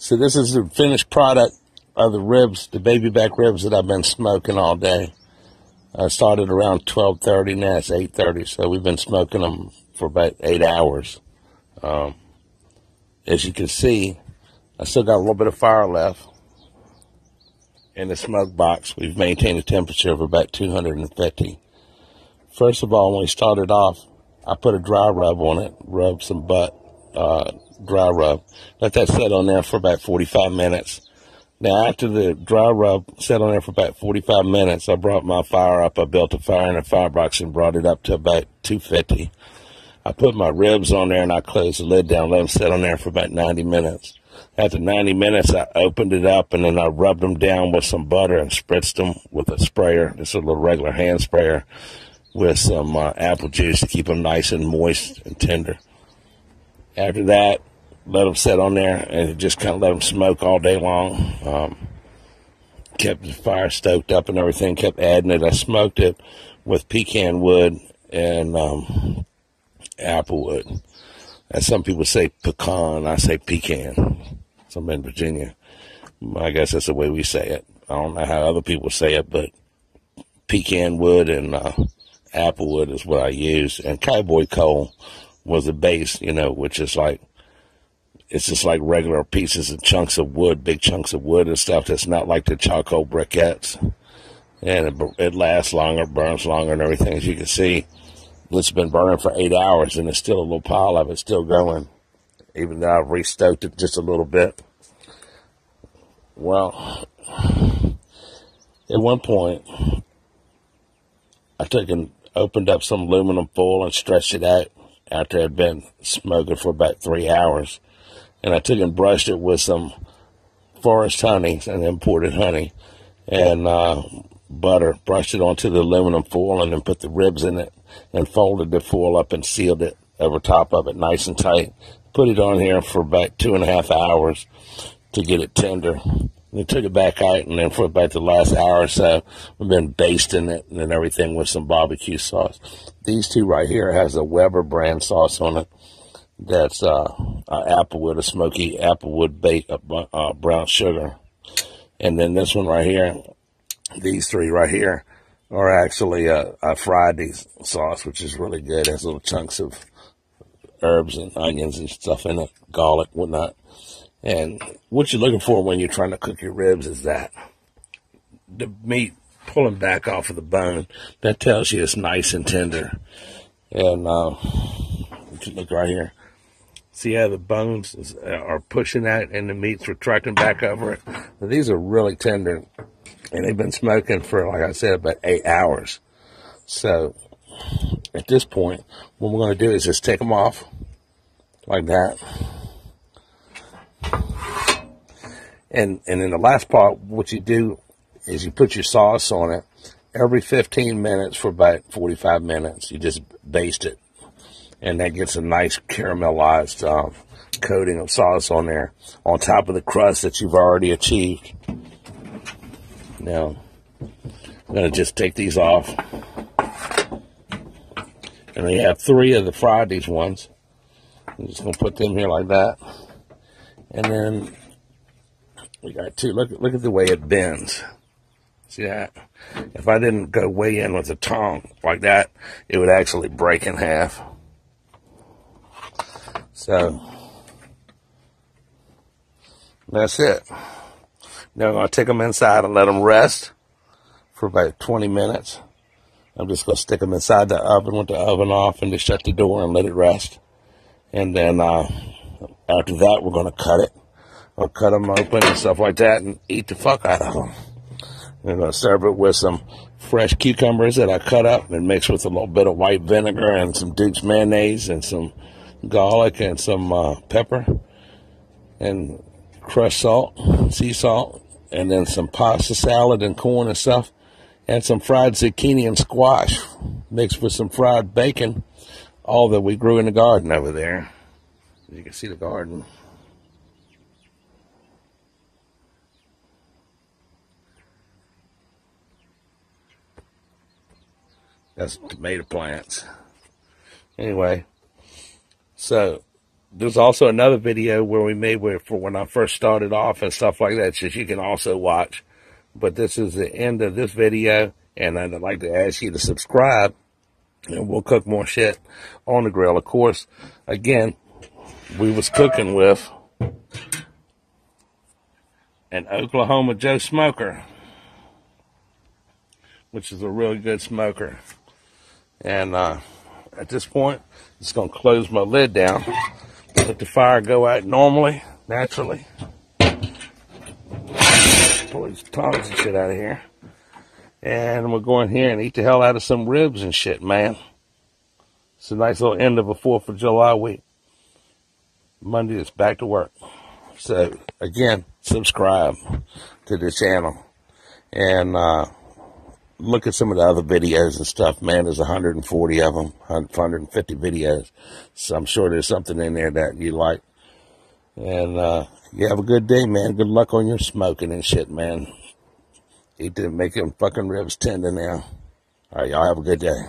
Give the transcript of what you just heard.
So this is the finished product of the ribs, the baby back ribs that I've been smoking all day. I started around 12:30, now it's 8:30, so we've been smoking them for about 8 hours. As you can see, I still got a little bit of fire left in the smoke box. We've maintained a temperature of about 250. First of all, when we started off, I put a dry rub on it, rub some butt, dry rub. Let that sit on there for about 45 minutes. Now, after the dry rub sat on there for about 45 minutes, I brought my fire up. I built a fire in a firebox and brought it up to about 250. I put my ribs on there and I closed the lid down, let them sit on there for about 90 minutes. After 90 minutes, I opened it up and then I rubbed them down with some butter and spritzed them with a sprayer, just a little regular hand sprayer, with some apple juice to keep them nice and moist and tender. After that, let them sit on there and just kind of let them smoke all day long. Kept the fire stoked up and everything, kept adding it. I smoked it with pecan wood and applewood. As some people say pecan, I say pecan. So I'm in Virginia. I guess that's the way we say it. I don't know how other people say it, but pecan wood and applewood is what I use. And Cowboy coal was the base, which is like, it's just like regular pieces and chunks of wood, big chunks of wood and stuff that's not like the charcoal briquettes. And it lasts longer, burns longer and everything. As you can see, it's been burning for 8 hours and there's still a little pile of it still going, even though I've restoked it just a little bit. Well, at one point, I took and opened up some aluminum foil and stretched it out after I'd been smoking for about 3 hours. And I took and brushed it with some forest honey, and imported honey, and butter. Brushed it onto the aluminum foil and then put the ribs in it and folded the foil up and sealed it over top of it nice and tight. Put it on here for about 2.5 hours to get it tender. We took it back out, and then for about the last hour or so, we've been basting it and everything with some barbecue sauce. These two right here has a Weber brand sauce on it. That's applewood, a smoky applewood baked brown sugar. And then this one right here, these three right here, are actually a Fridays sauce, which is really good. It has little chunks of herbs and onions and stuff in it, garlic, whatnot. And what you're looking for when you're trying to cook your ribs is that the meat pulling back off of the bone. That tells you it's nice and tender. And if you look right here, see how the bones are pushing out and the meat's retracting back over it? Now, these are really tender, and they've been smoking for, like I said, about 8 hours. So at this point, what we're going to do is just take them off like that. And in the last part, what you do is you put your sauce on it. Every 15 minutes for about 45 minutes, you just baste it. And that gets a nice caramelized coating of sauce on there, on top of the crust that you've already achieved. Now, I'm going to just take these off. And we have 3 of the Fridays ones. I'm just going to put them here like that. And then we got 2. Look at the way it bends. See that? If I didn't go way in with the tongue like that, it would actually break in half. So that's it. Now I'm going to take them inside and let them rest for about 20 minutes. I'm just going to stick them inside the oven with the oven off and just shut the door and let it rest. And then after that, we're going to cut it. I'll cut them open and stuff like that and eat the fuck out of them. I'm going to serve it with some fresh cucumbers that I cut up and mix with a little bit of white vinegar and some Duke's mayonnaise and some garlic and some pepper and crushed salt, sea salt, and then some pasta salad and corn and stuff, and some fried zucchini and squash mixed with some fried bacon, all that we grew in the garden over there. You can see the garden. That's tomato plants. Anyway, so there's also another video where we made for when I first started off and stuff like that, so you can also watch. But this is the end of this video, and I'd like to ask you to subscribe, and we'll cook more shit on the grill. Of course, again, we was cooking with an Oklahoma Joe smoker, which is a really good smoker. And at this point, I'm just going to close my lid down, let the fire go out normally, naturally. Pull these tongs and shit out of here. And we'll go in here and eat the hell out of some ribs and shit, man. It's a nice little end of a 4th of July week. Monday is back to work. So, again, subscribe to the channel. And look at some of the other videos and stuff, man. There's 140 of them, 150 videos. So I'm sure there's something in there that you like. And you have a good day, man. Good luck on your smoking and shit, man. Eat to make them fucking ribs tender now. All right, y'all have a good day.